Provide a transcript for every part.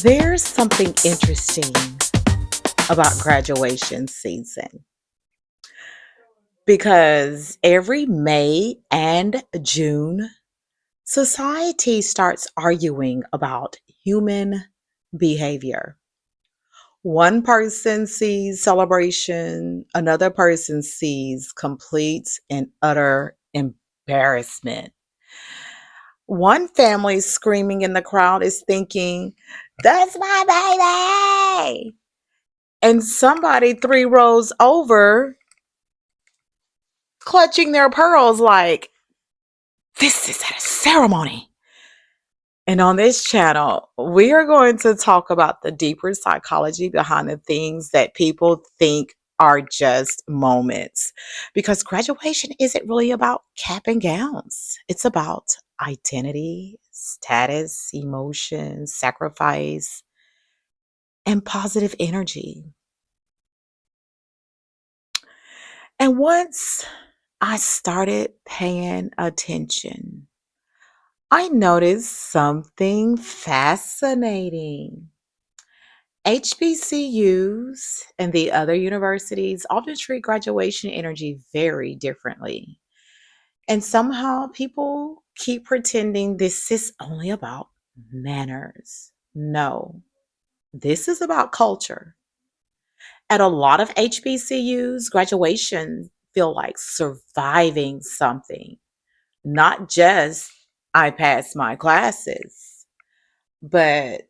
There's something interesting about graduation season because every May and June, society starts arguing about human behavior. One person sees celebration, another person sees complete and utter embarrassment. One family screaming in the crowd is thinking, "That's my baby." And somebody three rows over clutching their pearls like, "This is at a ceremony." And on this channel, we are going to talk about the deeper psychology behind the things that people think are just moments. Because graduation isn't really about cap and gowns, it's about identity, status, emotion, sacrifice, and positive energy. And once I started paying attention, I noticed something fascinating. HBCUs and the other universities often treat graduation energy very differently. And somehow people keep pretending this is only about manners. No, this is about culture. At a lot of HBCUs, graduation feel like surviving something, not just I passed my classes, but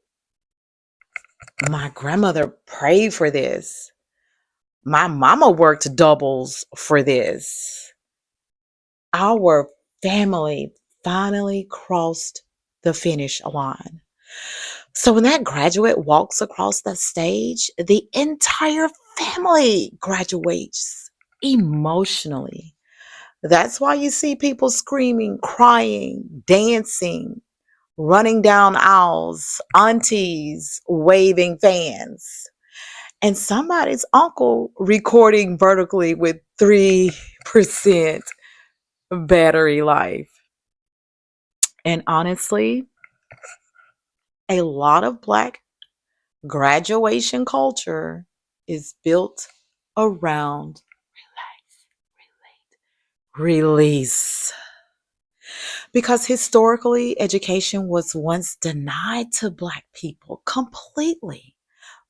my grandmother prayed for this. My mama worked doubles for this. Our family finally crossed the finish line. So when that graduate walks across the stage, the entire family graduates emotionally. That's why you see people screaming, crying, dancing, running down aisles, aunties waving fans, and somebody's uncle recording vertically with 3% battery life. And honestly, a lot of Black graduation culture is built around release. Because historically, education was once denied to Black people completely.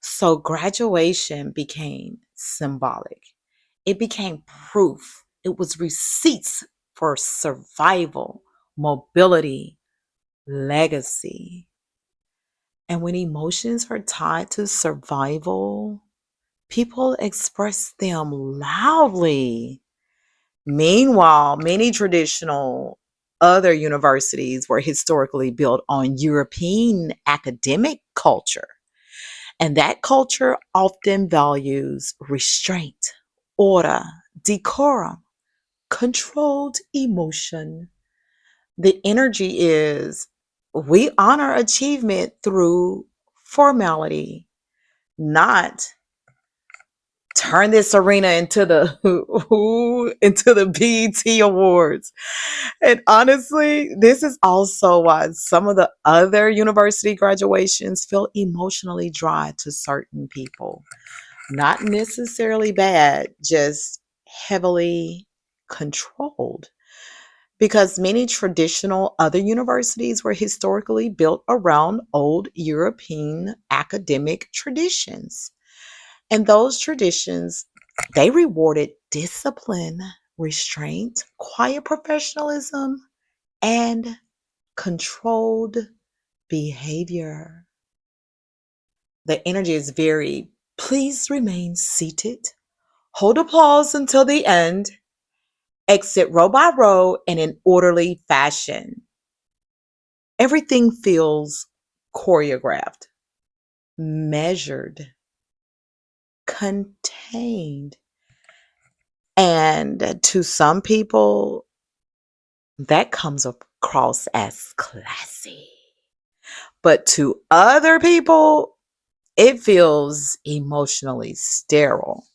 So graduation became symbolic. It became proof. It was receipts for survival, mobility, legacy. And when emotions are tied to survival, people express them loudly. Meanwhile, many traditional other universities were historically built on European academic culture. And that culture often values restraint, order, decorum, controlled emotion. The energy is we honor achievement through formality, not turn this arena into the into the BET Awards. And honestly, this is also why some of the other university graduations feel emotionally dry to certain people. Not necessarily bad, just heavily controlled. Because many traditional other universities were historically built around old European academic traditions. And those traditions, they rewarded discipline, restraint, quiet professionalism, and controlled behavior. The energy is very, please remain seated, hold applause until the end, exit row by row in an orderly fashion. Everything feels choreographed, measured, contained. And to some people, that comes across as classy. But to other people, it feels emotionally sterile.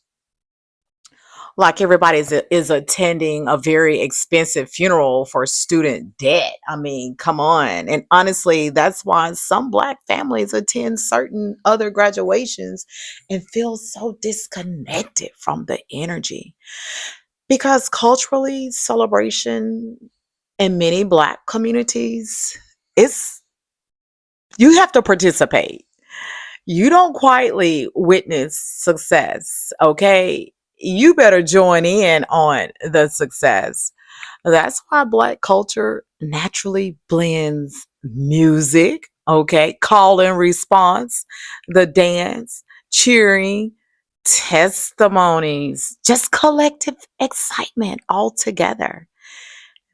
Like everybody is attending a very expensive funeral for student debt. I mean, come on. And honestly, that's why some Black families attend certain other graduations and feel so disconnected from the energy. Because culturally, celebration in many Black communities, it's you have to participate. You don't quietly witness success, okay? You better join in on the success. That's why Black culture naturally blends music, okay? Call and response, the dance, cheering, testimonies, just collective excitement all together.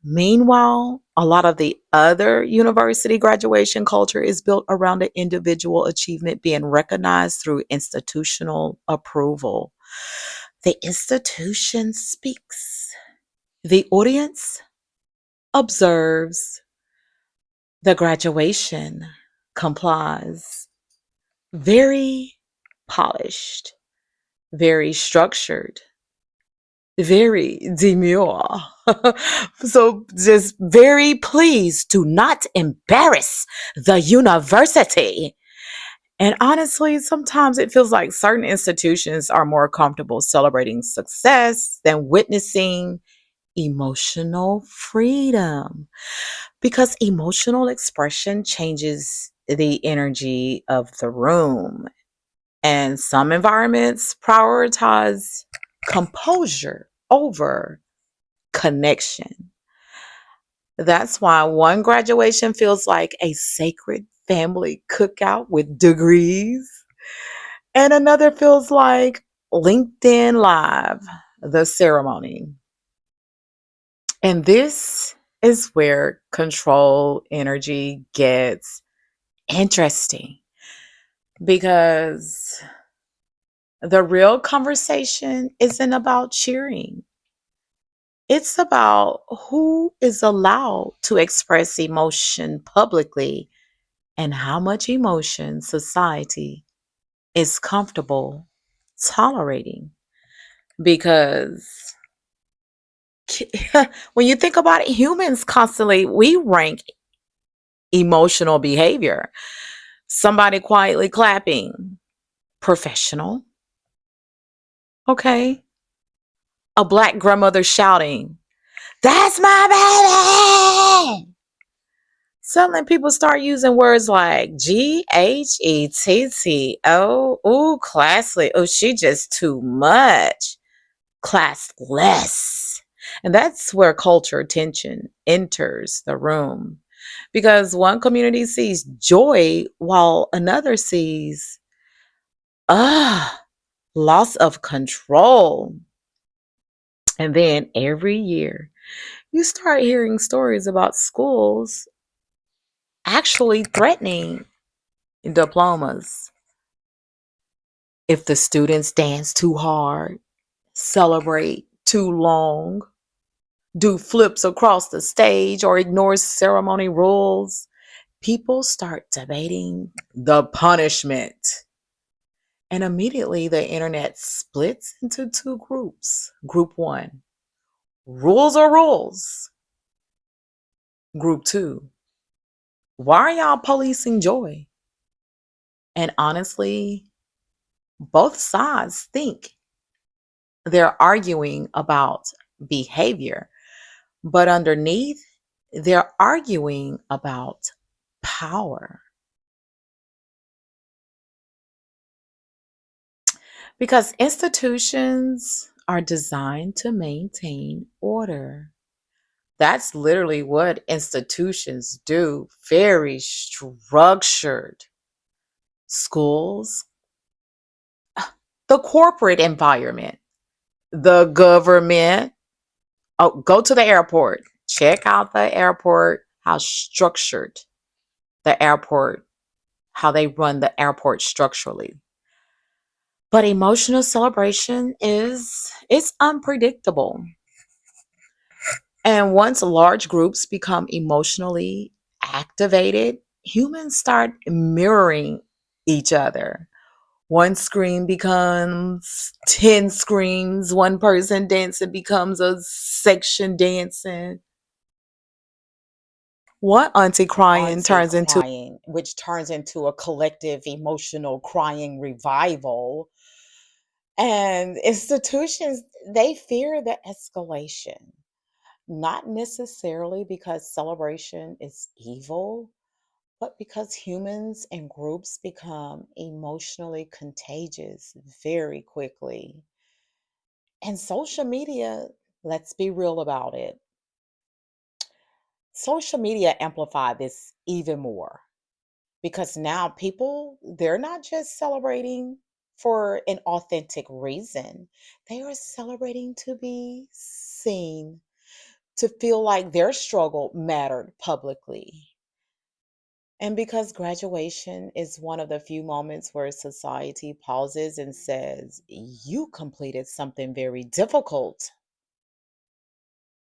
Meanwhile, a lot of the other university graduation culture is built around the individual achievement being recognized through institutional approval. The institution speaks, the audience observes, the graduation complies. Very polished, very structured, very demure. So just very pleased to not embarrass the university. And honestly, sometimes it feels like certain institutions are more comfortable celebrating success than witnessing emotional freedom, because emotional expression changes the energy of the room. And some environments prioritize composure over connection. That's why one graduation feels like a sacred family cookout with degrees, and another feels like LinkedIn Live, the ceremony. And this is where control energy gets interesting, because the real conversation isn't about cheering. It's about who is allowed to express emotion publicly and how much emotion society is comfortable tolerating. Because when you think about it, humans constantly, we rank emotional behavior. Somebody quietly clapping, professional. Okay. A Black grandmother shouting, "That's my baby." Suddenly people start using words like Ghetto. Ooh, classy. Oh, she just too much. Classless. And that's where culture tension enters the room. Because one community sees joy while another sees, ah, loss of control. And then every year, you start hearing stories about schools actually threatening diplomas if the students dance too hard, celebrate too long, do flips across the stage, or ignore ceremony rules. People start debating the punishment. And immediately the internet splits into two groups. Group one, rules are rules. Group two, why are y'all policing joy? And honestly, both sides think they're arguing about behavior, but underneath, they're arguing about power. Because institutions are designed to maintain order. That's literally what institutions do. Very structured. Schools, the corporate environment, the government. Oh, go to the airport. Check out the airport, how structured the airport, how they run the airport structurally. But emotional celebration is it's unpredictable. And once large groups become emotionally activated, humans start mirroring each other. One scream becomes 10 screams. One person dancing becomes a section dancing. One auntie crying Auntie turns into crying, which turns into a collective emotional crying revival. And institutions, they fear the escalation, not necessarily because celebration is evil, but because humans and groups become emotionally contagious very quickly. And social media, let's be real about it. Social media amplify this even more because now people, they're not just celebrating for an authentic reason. They are celebrating to be seen, to feel like their struggle mattered publicly. And because graduation is one of the few moments where society pauses and says, you completed something very difficult.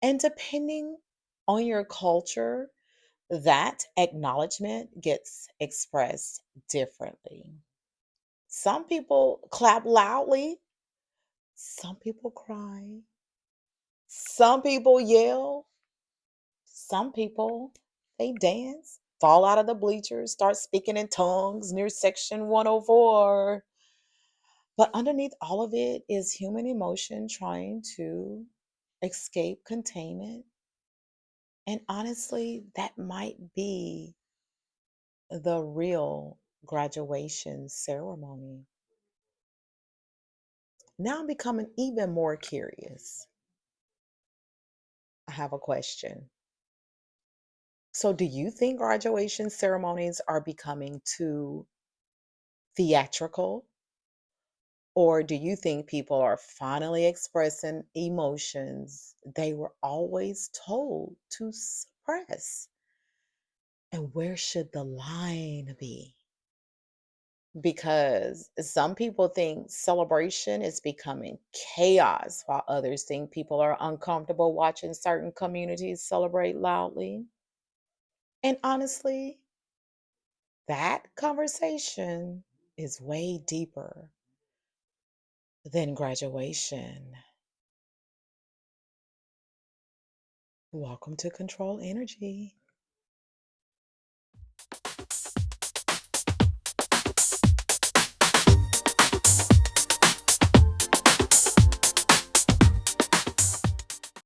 And depending on your culture, that acknowledgement gets expressed differently. Some people clap loudly, some people cry, some people yell, some people they dance, fall out of the bleachers, start speaking in tongues near section 104. But underneath all of it is human emotion trying to escape containment. And honestly, that might be the real graduation ceremony. Now I'm becoming even more curious. I have a question. So, do you think graduation ceremonies are becoming too theatrical? Or do you think people are finally expressing emotions they were always told to suppress? And where should the line be? Because some people think celebration is becoming chaos, while others think people are uncomfortable watching certain communities celebrate loudly. And honestly, that conversation is way deeper than graduation. Welcome to Control Energy.